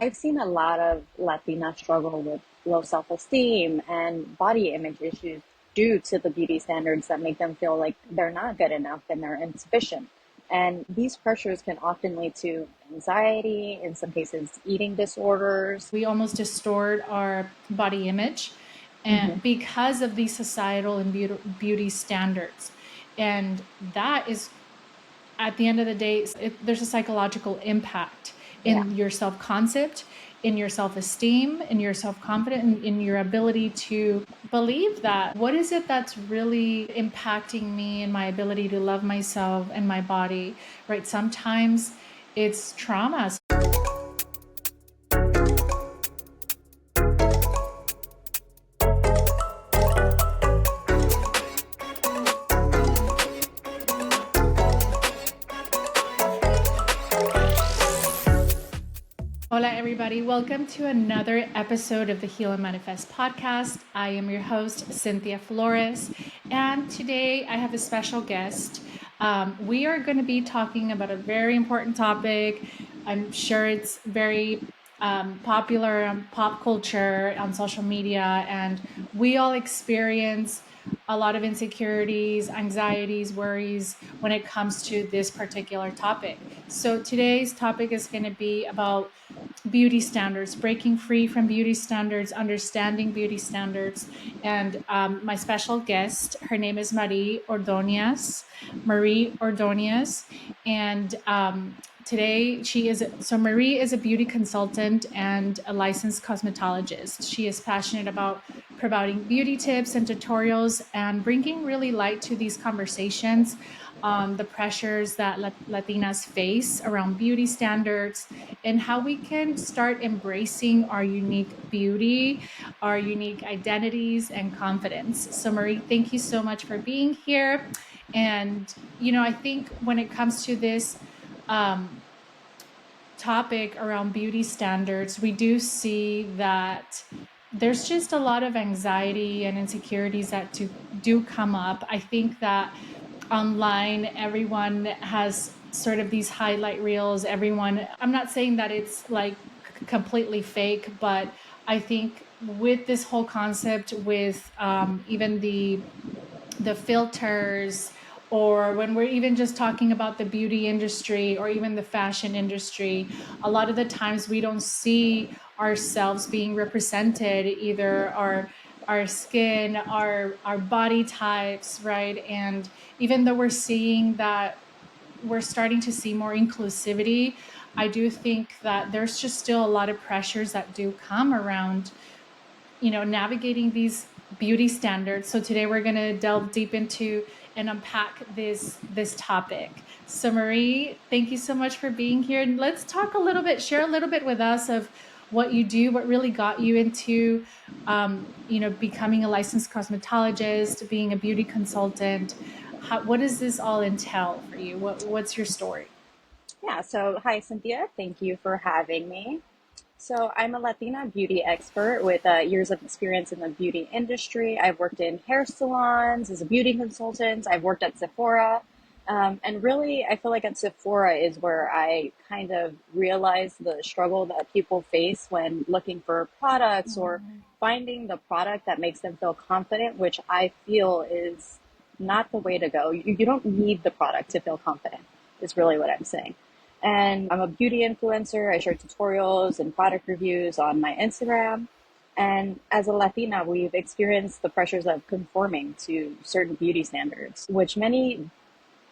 I've seen a lot of Latinas struggle with low self-esteem and body image issues due to the beauty standards that make them feel like they're not good enough and they're insufficient. And these pressures can often lead to anxiety, in some cases, eating disorders. We almost distort our body image Mm-hmm. and because of these societal and beauty standards. And that is, at the end of the day, there's a psychological impact Yeah. in your self-concept, in your self-esteem, in your self-confidence, in your ability to believe that. What is it that's really impacting me and my ability to love myself and my body, right? Sometimes it's trauma. Hola, everybody. Welcome to another episode of the Heal and Manifest podcast. I am your host, Cynthia Flores, and today I have a special guest. We are going to be talking about a very important topic. I'm sure it's very popular on pop culture, on social media, and we all experience a lot of insecurities, anxieties, worries when it comes to this particular topic. So today's topic is going to be about beauty standards, breaking free from beauty standards, understanding beauty standards. And my special guest, her name is Marie Ordonez. And today Marie is a beauty consultant and a licensed cosmetologist. She is passionate about providing beauty tips and tutorials and bringing really light to these conversations on the pressures that Latinas face around beauty standards and how we can start embracing our unique beauty, our unique identities and confidence. So Marie, thank you so much for being here. And, I think when it comes to this topic around beauty standards, we do see that there's just a lot of anxiety and insecurities that do come up. I think that online, everyone has sort of these highlight reels. I'm not saying that it's like completely fake, but I think with this whole concept, with even the filters, or when we're even just talking about the beauty industry or even the fashion industry, a lot of the times we don't see ourselves being represented, either our skin, our body types, right? And even though we're seeing that we're starting to see more inclusivity, I do think that there's just still a lot of pressures that do come around, navigating these beauty standards. So today we're going to delve deep into and unpack this topic. So Marie, thank you so much for being here. And let's talk a little bit, share a little bit with us of what you do, what really got you into, becoming a licensed cosmetologist, being a beauty consultant. What does this all entail for you? What's your story? Yeah. So, hi, Cynthia. Thank you for having me. So, I'm a Latina beauty expert with years of experience in the beauty industry. I've worked in hair salons as a beauty consultant. I've worked at Sephora. And really, I feel like at Sephora is where I kind of realized the struggle that people face when looking for products or finding the product that makes them feel confident, which I feel is not the way to go. You don't need the product to feel confident, is really what I'm saying. And I'm a beauty influencer. I share tutorials and product reviews on my Instagram. And as a Latina, we've experienced the pressures of conforming to certain beauty standards, which many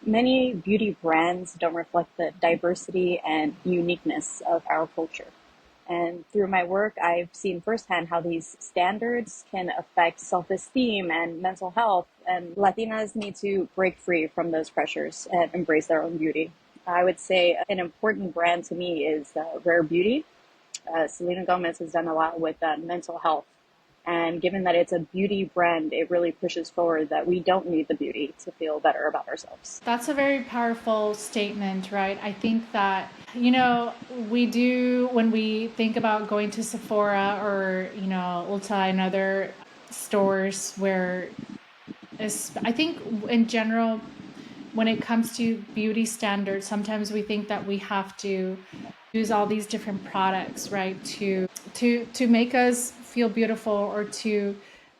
beauty brands don't reflect the diversity and uniqueness of our culture. And through my work, I've seen firsthand how these standards can affect self-esteem and mental health. And Latinas need to break free from those pressures and embrace their own beauty. I would say an important brand to me is Rare Beauty. Selena Gomez has done a lot with mental health. And given that it's a beauty brand, it really pushes forward that we don't need the beauty to feel better about ourselves. That's a very powerful statement, right? I think that, we do, when we think about going to Sephora or, Ulta and other stores where I think in general, when it comes to beauty standards, sometimes we think that we have to use all these different products, right, to make us feel beautiful, or to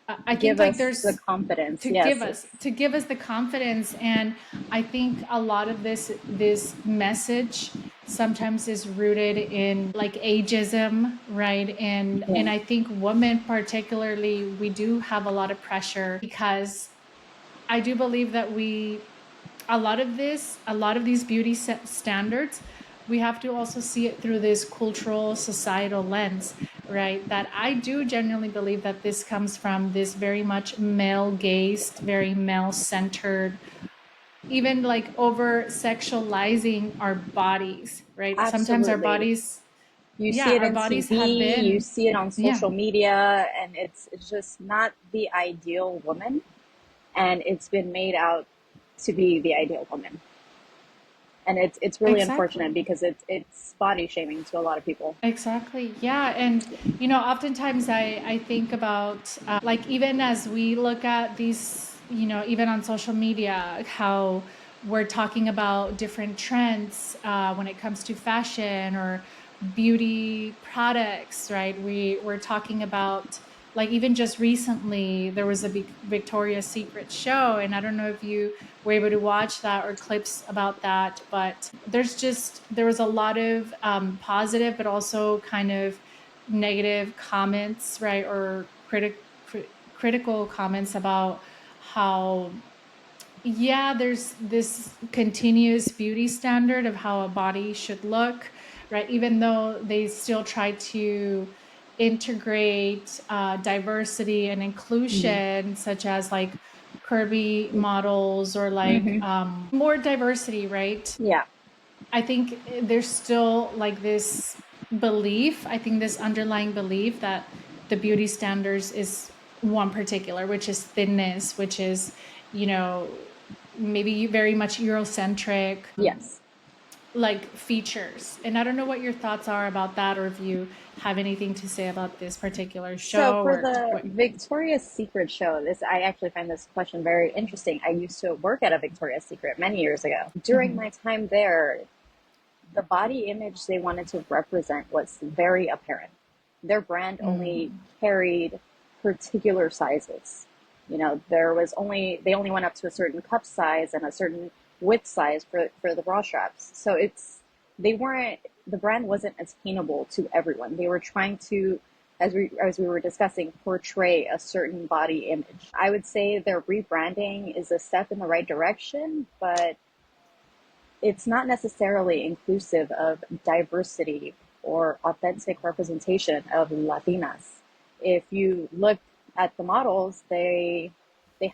I think Give like us the there's confidence. Yes, it's to give us the confidence. And I think a lot of this message sometimes is rooted in like ageism, right? And yeah, I think women particularly, we do have a lot of pressure, because I do believe that a lot of these beauty standards, we have to also see it through this cultural societal lens, right? That I do genuinely believe that this comes from this very much male gazed, very male centered, even like over sexualizing our bodies, right? Sometimes our absolutely. bodies, You yeah, see it our in bodies have TV, you been, see it on yeah, social media, and it's just not the ideal woman, and it's been made out to be the ideal woman. And it's really unfortunate exactly. because it's body shaming to a lot of people. Exactly. Yeah. And, oftentimes I think about, like, even as we look at these, even on social media, how we're talking about different trends when it comes to fashion or beauty products, right? We're talking about, like, even just recently, there was a Victoria's Secret show. And I don't know if you were able to watch that or clips about that, but there was a lot of positive, but also kind of negative comments, right? Or critical comments about how, yeah, there's this continuous beauty standard of how a body should look, right? Even though they still try to integrate diversity and Mm-hmm. inclusion, such as like curvy models, or like Mm-hmm. more diversity, right? Yeah. I think there's still like this belief, I think this underlying belief that the beauty standards is one particular, which is thinness, which is, you know, maybe very much Eurocentric, Yes. like features. And I don't know what your thoughts are about that, or if you have anything to say about this particular So show, for or the what. Victoria's Secret show, this I actually find this question very interesting. I used to work at a Victoria's Secret many years ago. During Mhm. my time there, the body image they wanted to represent was very apparent. Their brand only Mm. carried particular sizes. They only went up to a certain cup size and a certain width size for the bra straps. So they weren't the brand wasn't attainable to everyone. They were trying to, as we were discussing, portray a certain body image. I would say their rebranding is a step in the right direction, but it's not necessarily inclusive of diversity or authentic representation of Latinas. If you look at the models, they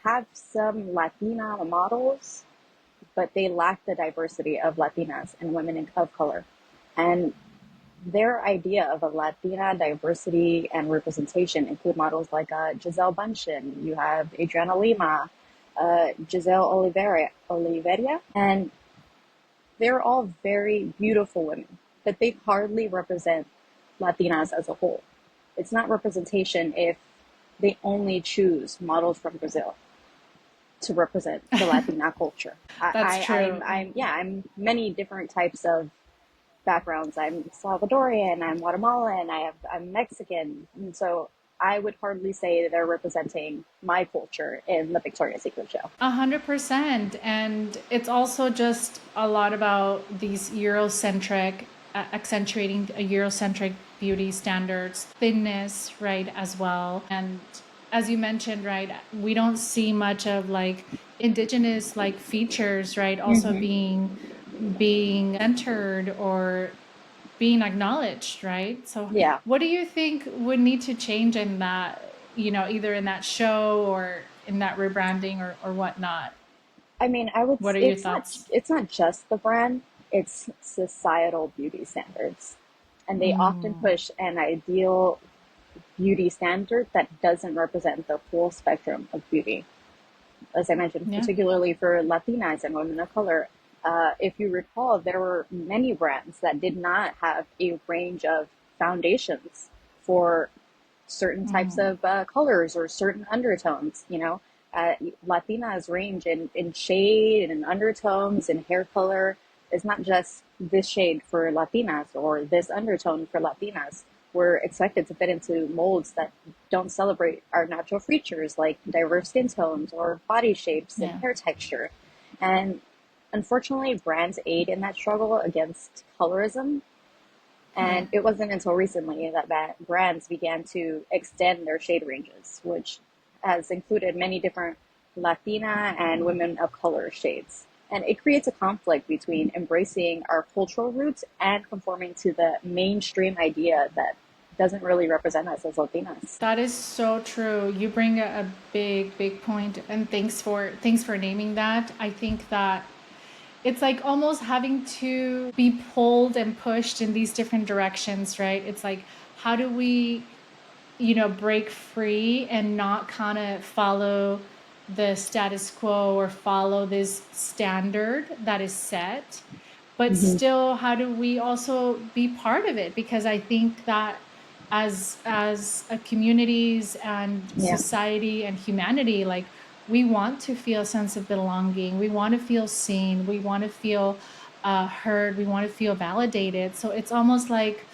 have some Latina models, but they lack the diversity of Latinas and women of color. And their idea of a Latina diversity and representation include models like Giselle Bundchen, you have Adriana Lima, Giselle Oliveria, and they're all very beautiful women, but they hardly represent Latinas as a whole. It's not representation if they only choose models from Brazil to represent the Latina culture. That's true. I'm many different types of backgrounds. I'm Salvadorian, I'm Guatemalan, I'm Mexican, and so I would hardly say they're representing my culture in the Victoria's Secret show. 100%. And it's also just a lot about these Eurocentric, accentuating a Eurocentric beauty standards, thinness, right, as well. And as you mentioned, right, we don't see much of like indigenous like features, right, also Mm-hmm. being entered or being acknowledged, right? So Yeah, what do you think would need to change in that, either in that show or in that rebranding, or whatnot? I mean, I would. What are your It's not. thoughts? It's not just the brand. It's societal beauty standards, and they often Mm, push an ideal beauty standard that doesn't represent the full spectrum of beauty. As I mentioned, yeah. particularly for Latinas and women of color. If you recall, there were many brands that did not have a range of foundations for certain types Mm, of colors or certain undertones. Latinas range in shade and undertones and hair color. it's not just this shade for Latinas or this undertone for Latinas. We're expected to fit into molds that don't celebrate our natural features like diverse skin tones or body shapes and Yeah. hair texture. And unfortunately, brands aid in that struggle against colorism. Yeah. And it wasn't until recently that brands began to extend their shade ranges, which has included many different Latina and women of color shades. And it creates a conflict between embracing our cultural roots and conforming to the mainstream idea that doesn't really represent us as Latinas. That is so true. You bring a big point, and thanks for naming that. I think that it's like almost having to be pulled and pushed in these different directions, right? It's like, how do we, break free and not kind of follow the status quo or follow this standard that is set, but Mm-hmm. still, how do we also be part of it? Because I think that as a communities and Yeah. society and humanity, like, we want to feel a sense of belonging, we want to feel seen, we want to feel heard, we want to feel validated. So it's almost like,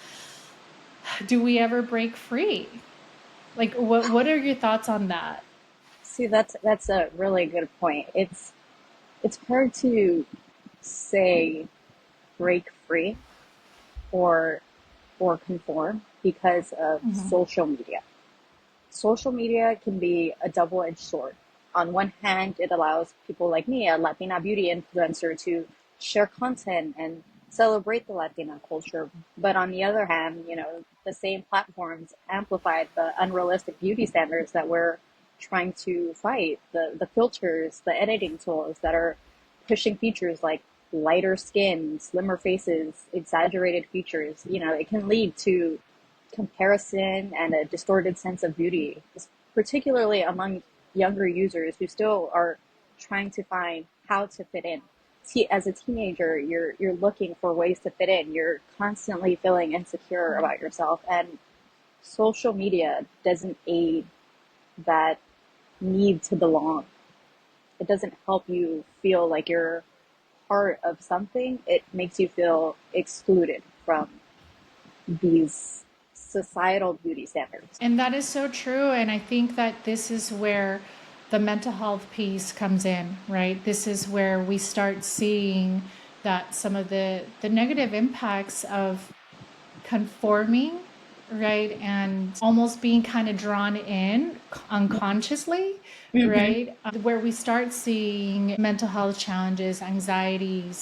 do we ever break free? Like, what are your thoughts on that? See, that's a really good point. It's hard to say break free or conform because of Mm-hmm. social media. Social media can be a double-edged sword. On one hand, it allows people like me, a Latina beauty influencer, to share content and celebrate the Latina culture. But on the other hand, the same platforms amplified the unrealistic beauty standards that we're trying to fight. The filters, the editing tools that are pushing features like lighter skin, slimmer faces, exaggerated features. It can lead to comparison and a distorted sense of beauty, particularly among younger users who still are trying to find how to fit in. See, as a teenager, you're looking for ways to fit in. You're constantly feeling insecure about yourself, and social media doesn't aid that need to belong. It doesn't help you feel like you're part of something. It makes you feel excluded from these societal beauty standards. And that is so true. And I think that this is where the mental health piece comes in, right? This is where we start seeing that some of the negative impacts of conforming, right? And almost being kind of drawn in unconsciously, Mm-hmm. right? Where we start seeing mental health challenges, anxiety,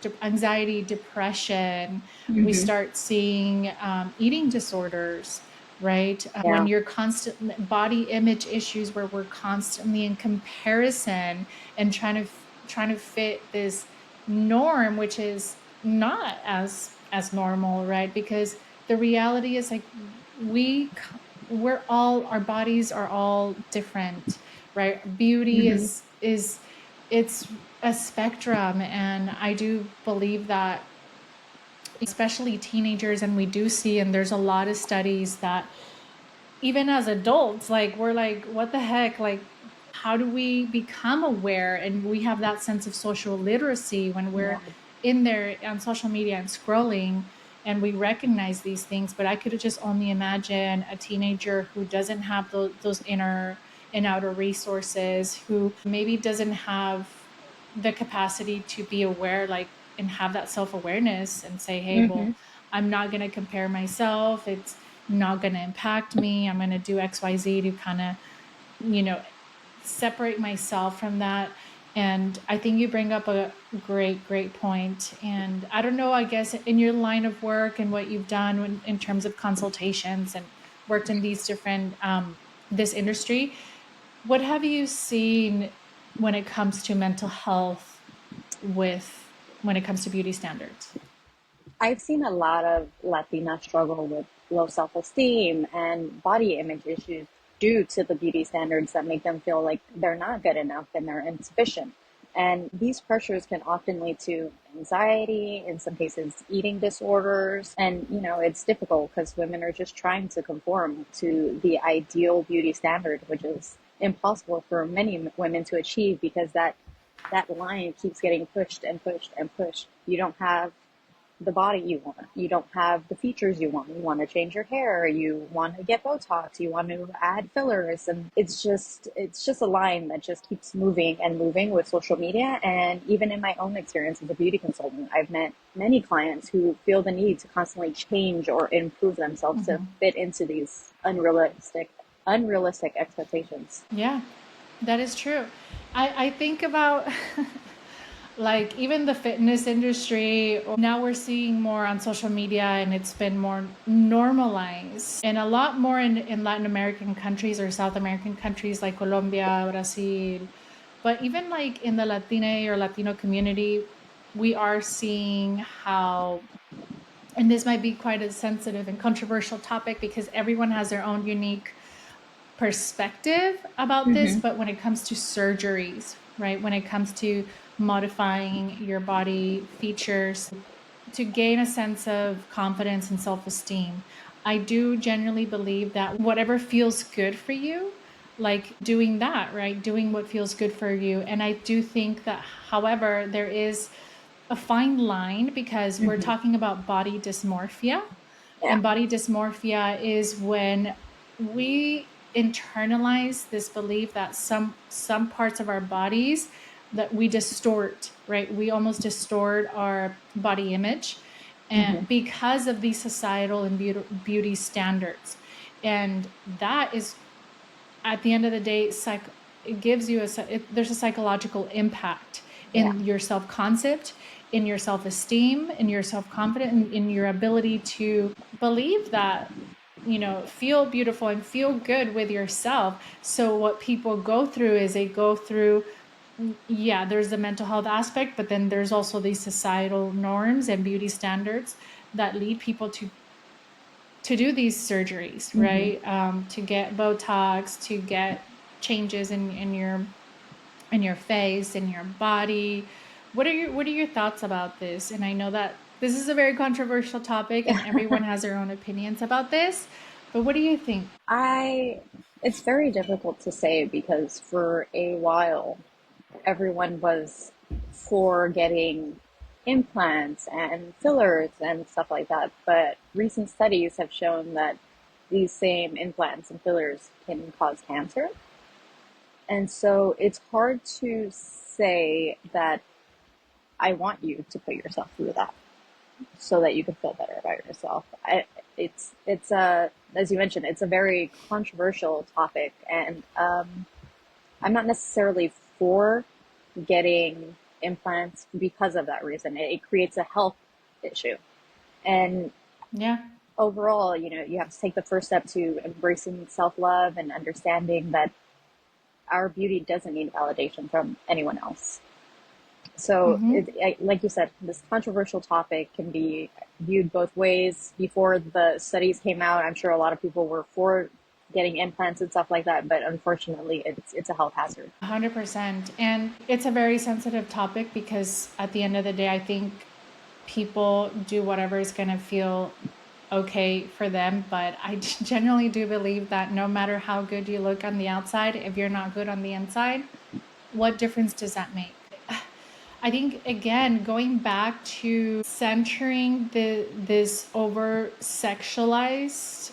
depression. We Mm-hmm. start seeing eating disorders, right? When Yeah. you're constant body image issues, where we're constantly in comparison and trying to fit this norm, which is not as normal, right? Because the reality is, like, we're all, our bodies are all different, right? Beauty Mm-hmm. is it's a spectrum, and I do believe that, especially teenagers, and we do see, and there's a lot of studies that even as adults, like, we're like, what the heck, like, how do we become aware? And we have that sense of social literacy when Yeah. we're in there on social media and scrolling, and we recognize these things. But I could just only imagine a teenager who doesn't have those inner and outer resources, who maybe doesn't have the capacity to be aware, like, and have that self-awareness and say, hey, Mm-hmm. well, I'm not going to compare myself, it's not going to impact me, I'm going to do XYZ to kind of, you know separate myself from that. And I think you bring up a great point. And I don't know, I guess in your line of work and what you've done in terms of consultations and worked in these different this industry, what have you seen when it comes to mental health, with when it comes to beauty standards? I've seen a lot of Latinas struggle with low self-esteem and body image issues due to the beauty standards that make them feel like they're not good enough and they're insufficient. And these pressures can often lead to anxiety, in some cases, eating disorders. And, it's difficult because women are just trying to conform to the ideal beauty standard, which is impossible for many women to achieve because that that line keeps getting pushed and pushed and pushed. You don't have the body you want. You don't have the features you want. You want to change your hair. You want to get Botox. You want to add fillers. And it's just a line that just keeps moving and moving with social media. And even in my own experience as a beauty consultant, I've met many clients who feel the need to constantly change or improve themselves to fit into these unrealistic expectations. Yeah, that is true. I think about like even the fitness industry, now we're seeing more on social media and it's been more normalized and a lot more in Latin American countries or South American countries like Colombia, Brazil. But even like in the Latina or Latino community, we are seeing how, and this might be quite a sensitive and controversial topic because everyone has their own unique perspective about this, Mm-hmm. but when it comes to surgeries, right, when it comes to modifying your body features to gain a sense of confidence and self-esteem, I do genuinely believe that whatever feels good for you, like doing that, right, doing what feels good for you. And I do think that, however, there is a fine line because we're Mm-hmm. talking about body dysmorphia, Yeah. and body dysmorphia is when we internalize this belief that some parts of our bodies that we distort, right? We almost distort our body image Mm-hmm. and because of these societal and beauty standards. And that is at the end of the day, it gives you there's a psychological impact Yeah. in your self-concept, in your self-esteem, in your self-confidence, in your ability to believe that, feel beautiful and feel good with yourself. So what people go through is they go through, yeah, there's the mental health aspect, but then there's also these societal norms and beauty standards that lead people to do these surgeries, Mm-hmm. right? To get Botox, to get changes in your face, in your body. What are your thoughts about this? And I know that this is a very controversial topic and everyone has their own opinions about this, but what do you think? I It's very difficult to say because for a while everyone was for getting implants and fillers and stuff like that, but recent studies have shown that these same implants and fillers can cause cancer. And so it's hard to say that I want you to put yourself through that so that you can feel better about yourself. It's a, as you mentioned, it's a very controversial topic, and I'm not necessarily for getting implants because of that reason. It creates a health issue, and Yeah. overall, you have to take the first step to embracing self-love and understanding that our beauty doesn't need validation from anyone else. So, Mm-hmm. like you said, this controversial topic can be viewed both ways. Before the studies came out, I'm sure a lot of people were for getting implants and stuff like that, but unfortunately, it's a health hazard. 100%. And it's a very sensitive topic because at the end of the day, I think people do whatever is going to feel okay for them. But I generally do believe that no matter how good you look on the outside, if you're not good on the inside, what difference does that make? I think again, going back to centering this over sexualized,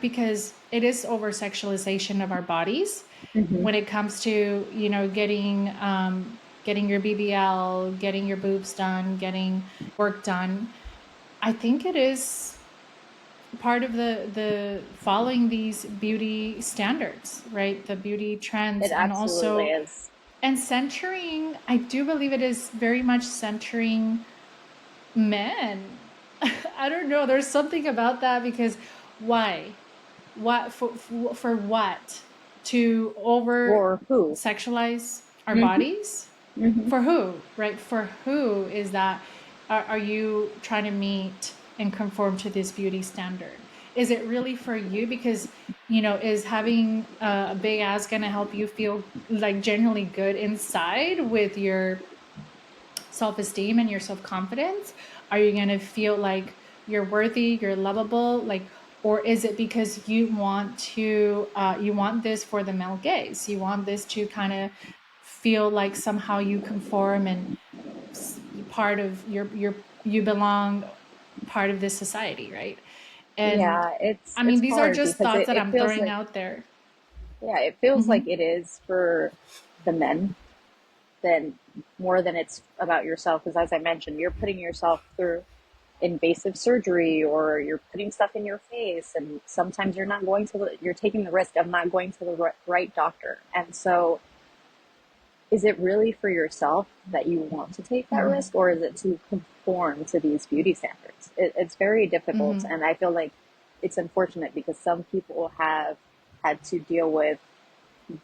because it is over sexualization of our bodies Mm-hmm. when it comes to getting your BBL, getting your boobs done, getting work done. I think it is part of the following these beauty standards, right? The beauty It trends, and absolutely also is. and centering. I do believe it is very much centering men. I don't know. There's something about that because why? What for what? To over For who? sexualize our Mm-hmm. bodies? Mm-hmm. For who, right? For who is that? Are you trying to meet and conform to this beauty standard? Is it really for you? Because, is having a big ass going to help you feel like genuinely good inside with your self-esteem and your self-confidence? Are you going to feel like you're worthy, you're lovable, like, or is it because you want this for the male gaze? You want this to kind of feel like somehow you conform and part of you belong part of this society, right? And Yeah, I mean, it's these are hard just because thoughts that it I'm feels throwing like, out there. yeah, it feels like Hmm. it is for the men than more than it's about yourself. Because as I mentioned, you're putting yourself through invasive surgery or you're putting stuff in your face, and sometimes you're not going to you're taking the risk of not going to the right doctor. And so is it really for yourself that you want to take that Hmm. risk, or is it to conform to these beauty standards? It's very difficult, Hmm. and I feel like it's unfortunate because some people have had to deal with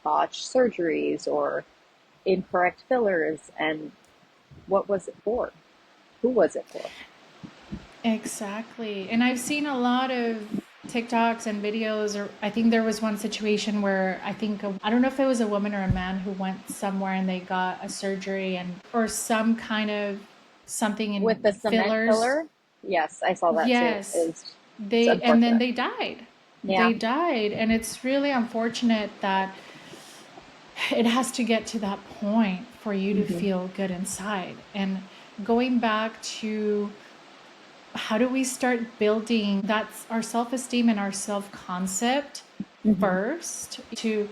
botched surgeries or incorrect fillers. And what was it for? Who was it for? Exactly. And I've seen a lot of TikToks and videos, or I think there was one situation where I don't know if it was a woman or a man who went somewhere and they got a surgery and, or some kind of something With in the cement fillers. filler? Yes, I saw that too. Yes. It's And then unfortunate. they died. Yeah. They died. And it's really unfortunate that it has to get to that point for you to Hmm. feel good inside. And going back to how do we start building that's our self-esteem and our self-concept Hmm. first to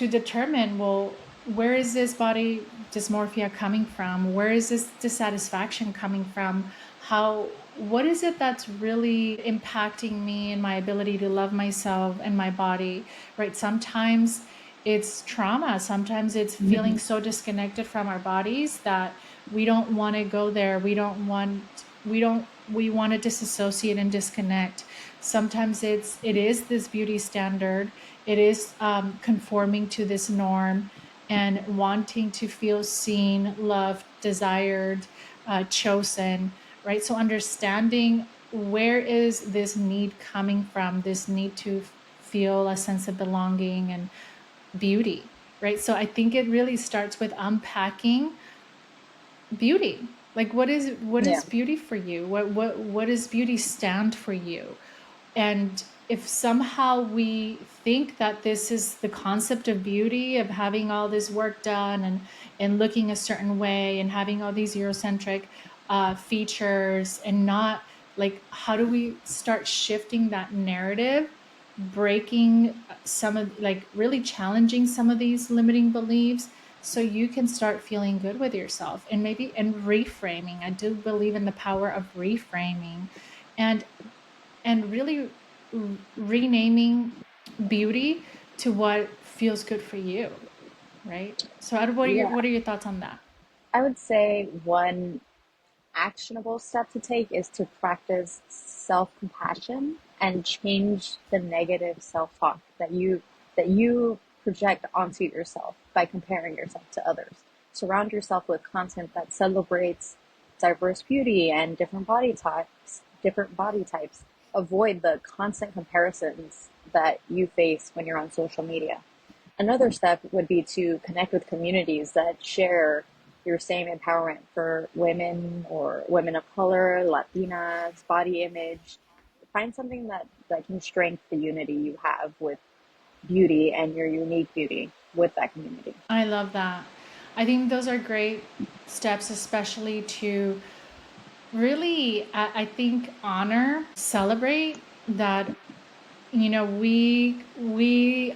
determine, well, where is this body dysmorphia coming from, where is this dissatisfaction coming from, how what is it that's really impacting me and my ability to love myself and my body, right? Sometimes it's trauma, sometimes it's Hmm. feeling so disconnected from our bodies that we don't want to go there, we want to disassociate and disconnect. Sometimes it is this beauty standard, it is conforming to this norm and wanting to feel seen, loved, desired, chosen, right? So understanding where is this need coming from, this need to feel a sense of belonging and beauty, right? So I think it really starts with unpacking beauty. Like what Yeah. is beauty for you, what does beauty stand for you? And if somehow we think that this is the concept of beauty, of having all this work done and looking a certain way and having all these Eurocentric features, and not like, how do we start shifting that narrative, breaking some of, like, really challenging some of these limiting beliefs so you can start feeling good with yourself, and maybe and reframing. I do believe in the power of reframing, and really renaming beauty to what feels good for you, right? So Yeah. what are your thoughts on that? I would say one actionable step to take is to practice self compassion and change the negative self talk that you project onto yourself by comparing yourself to others. Surround yourself with content that celebrates diverse beauty and different body types. Avoid the constant comparisons that you face when you're on social media. Another step would be to connect with communities that share your same empowerment for women or women of color, Latinas, body image. Find something that can strengthen the unity you have with beauty and your unique beauty with that community. I love that. I think those are great steps, especially to really, I think, honor, celebrate that, we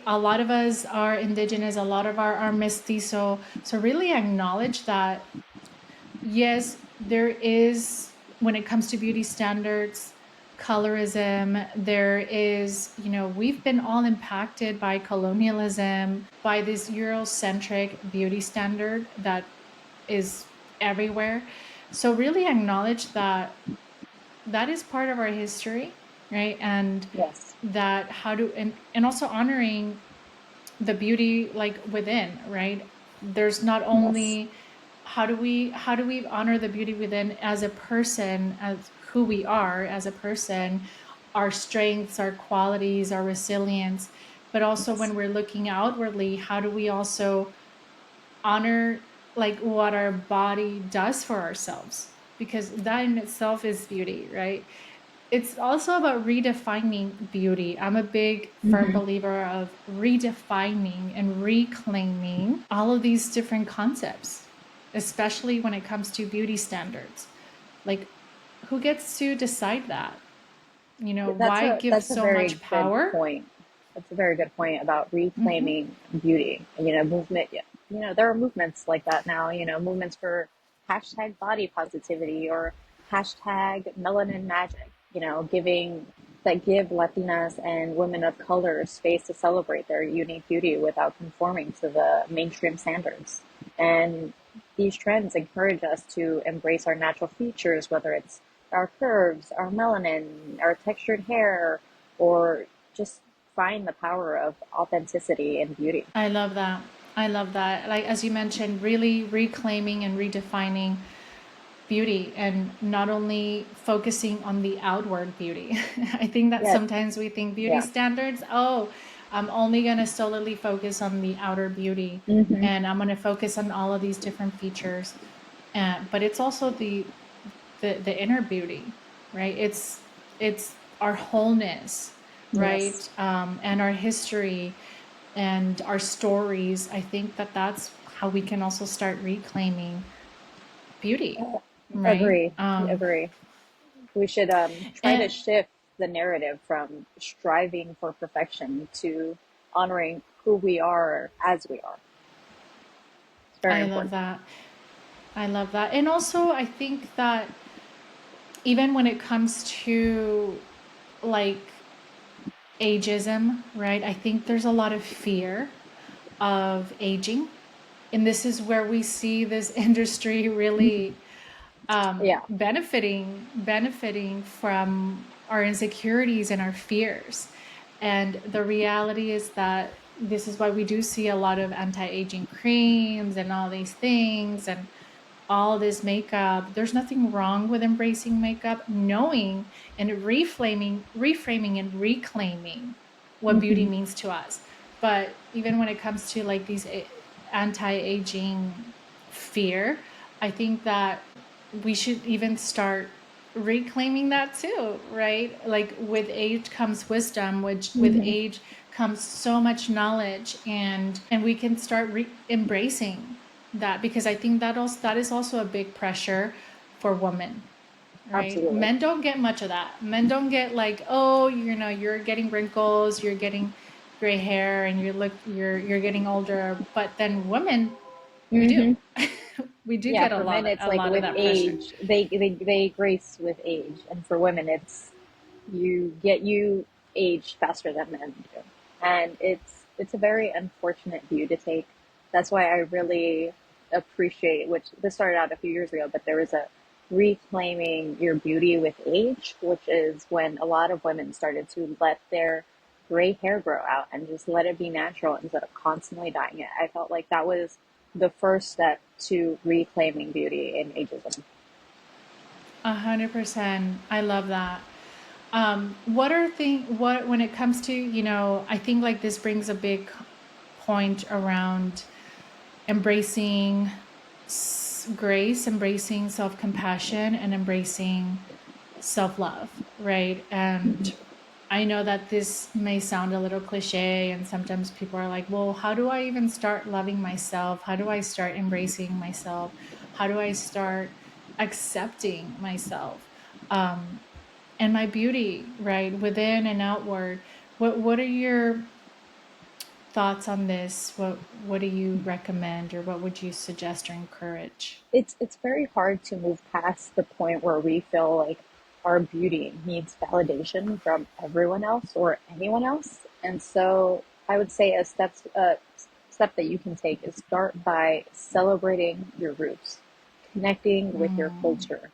a lot of us are indigenous, a lot of our are mestizo, so really acknowledge that, yes, there is, when it comes to beauty standards, colorism, there is, we've been all impacted by colonialism, by this Eurocentric beauty standard that is everywhere. So really acknowledge that that is part of our history, right? And Yes. that how do and also honoring the beauty, like, within, right? There's not Yes. only how do we honor the beauty within as a person, as who we are as a person, our strengths, our qualities, our resilience, but also Yes. when we're looking outwardly, how do we also honor, like, what our body does for ourselves, because that in itself is beauty, right? it's also about redefining beauty. I'm a big firm Hmm. believer of redefining and reclaiming all of these different concepts, especially when it comes to beauty standards. Like, who gets to decide that? Why give That's a so much very good power? point. That's a very good point about Mm-hmm. reclaiming beauty. Movement. Yeah. There are movements like that now. Movements for hashtag body positivity or hashtag melanin magic. Give Latinas and women of color space to celebrate their unique beauty without conforming to the mainstream standards. And these trends encourage us to embrace our natural features, whether it's our curves, our melanin, our textured hair, or just find the power of authenticity and beauty. I love that. I love that. Like, as you mentioned, really reclaiming and redefining beauty and not only focusing on the outward beauty. I think that Yeah, sometimes we think beauty yeah. standards, oh, I'm only going to solely focus on the outer beauty Mm-hmm. and I'm going to focus on all of these different features. But it's also the inner beauty, right? It's our wholeness, right? Yes, And our history and our stories. I think that that's how we can also start reclaiming beauty, right? agree, agree. We should try to And shift the narrative from striving for perfection to honoring who we are as we are. It's very I love important. that. I love that. And also, I think that even when it comes to like ageism, right? I think there's a lot of fear of aging. And this is where we see this industry really Yeah, benefiting from our insecurities and our fears. And the reality is that this is why we do see a lot of anti-aging creams and all these things and all this makeup. There's nothing wrong with embracing makeup, knowing and reframing and reclaiming what beauty hmm, means to us. But even when it comes to like these anti-aging fear, I think that we should even start reclaiming that too, right? Like with age comes wisdom, which with hmm, age comes so much knowledge, and we can start embracing that, because I think that is also a big pressure for women, right? absolutely. Men don't get much of that. Men don't get like, oh, you're getting wrinkles, you're getting gray hair, and you're getting older. But then women, we do. Hmm. We do Yeah, get for men, it's a like lot of with that pressure. age, they grace with age, and for women, it's you age faster than men do, and it's a very unfortunate view to take. That's why I really appreciate, which this started out a few years ago, but there was a reclaiming your beauty with age, which is when a lot of women started to let their gray hair grow out and just let it be natural instead of constantly dyeing it. I felt like that was the first step to reclaiming beauty in ageism. 100%. I love that. What are thing what when it comes to, I think like this brings a big point around embracing grace, embracing self-compassion, and embracing self-love, right? And I know that this may sound a little cliche, and sometimes people are like, well, how do I even start loving myself? How do I start embracing myself? How do I start accepting myself? Um, and my beauty, right, within and outward. What are your thoughts on this? What do you recommend, or what would you suggest or encourage? It's very hard to move past the point where we feel like our beauty needs validation from everyone else or anyone else. And so I would say a step that you can take is start by celebrating your roots, connecting with your Mm, culture,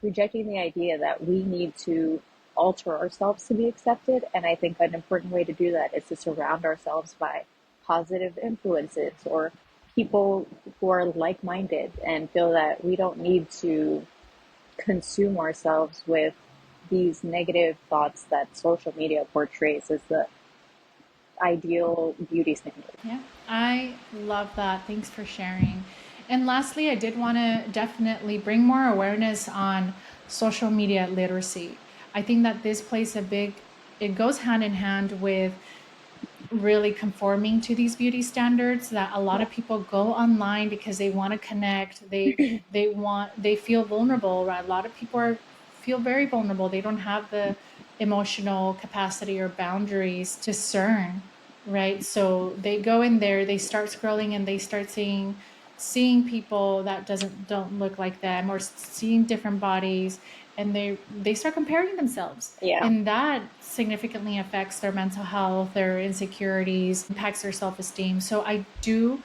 rejecting the idea that we need to alter ourselves to be accepted. And I think an important way to do that is to surround ourselves by positive influences or people who are like minded and feel that we don't need to consume ourselves with these negative thoughts that social media portrays as the ideal beauty standard. yeah, I love that. Thanks for sharing. And lastly, I did want to definitely bring more awareness on social media literacy. I think that this plays it goes hand in hand with really conforming to these beauty standards, that a lot Yeah. of people go online because they want to connect, they feel vulnerable, right? A lot of people feel very vulnerable. They don't have the emotional capacity or boundaries to discern, right? So they go in there, they start scrolling, and they start seeing people that doesn't don't look like them, or seeing different bodies, and they start comparing themselves, Yeah. and that significantly affects their mental health, their insecurities, impacts their self-esteem. So I do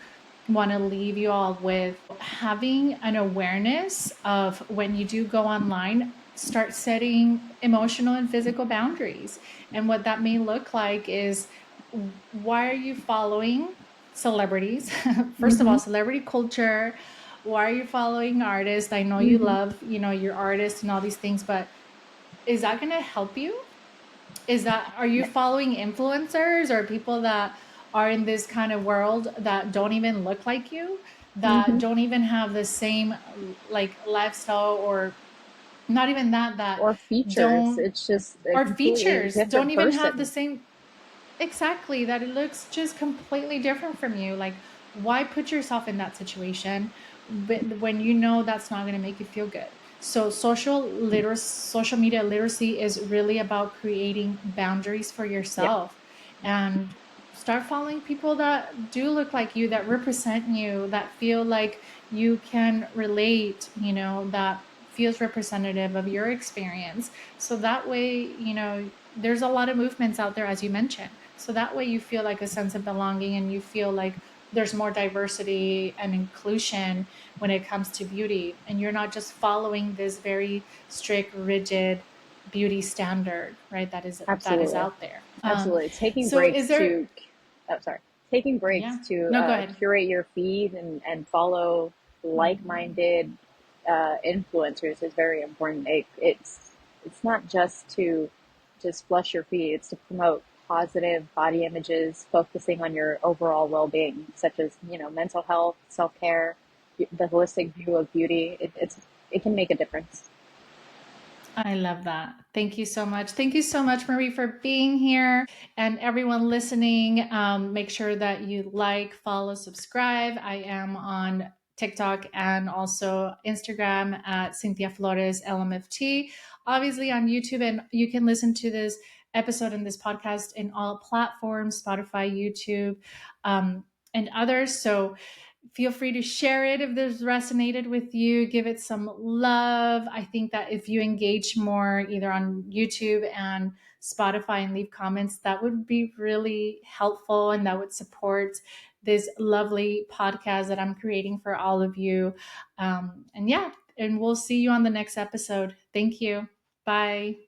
want to leave you all with having an awareness of, when you do go online, start setting emotional and physical boundaries. And what that may look like is, why are you following celebrities? First of Hmm. all, celebrity culture. Why are you following artists? I know you Hmm. love, your artists and all these things, but is that going to help you? Are you No. following influencers or people that are in this kind of world that don't even look like you, that Hmm. don't even have the same like lifestyle, or not even that Or features. don't, It's just a or completely features don't different even have the person. same. Exactly, that it looks just completely different from you. Like, why put yourself in that situation when you know that's not going to make you feel good? So, social media literacy is really about creating boundaries for Yeah. yourself, and start following people that do look like you, that represent you, that feel like you can relate, that feels representative of your experience. So that way, there's a lot of movements out there, as you mentioned. So that way you feel like a sense of belonging, and you feel like there's more diversity and inclusion when it comes to beauty. And you're not just following this very strict, rigid beauty standard, right? That is Absolutely. out there. Absolutely. Taking So breaks is there, to, oh, sorry, taking breaks yeah, to no, go ahead. curate your feed and follow Mhm. like-minded influencers is very important. It's not just to just flush your feed. It's to promote positive body images, focusing on your overall well-being, such as mental health, self-care, the holistic view of beauty. It can make a difference. I love that. Thank you so much. Thank you so much, Marie, for being here. And everyone listening, make sure that you like, follow, subscribe. I am on TikTok and also Instagram at Cynthia Flores LMFT. Obviously on YouTube, and you can listen to this episode and this podcast in all platforms: Spotify, YouTube, and others. So feel free to share it if this resonated with you. Give it some love. I think that if you engage more either on YouTube and Spotify and leave comments, that would be really helpful, and that would support this lovely podcast that I'm creating for all of you. And yeah, and we'll see you on the next episode. Thank you. Bye.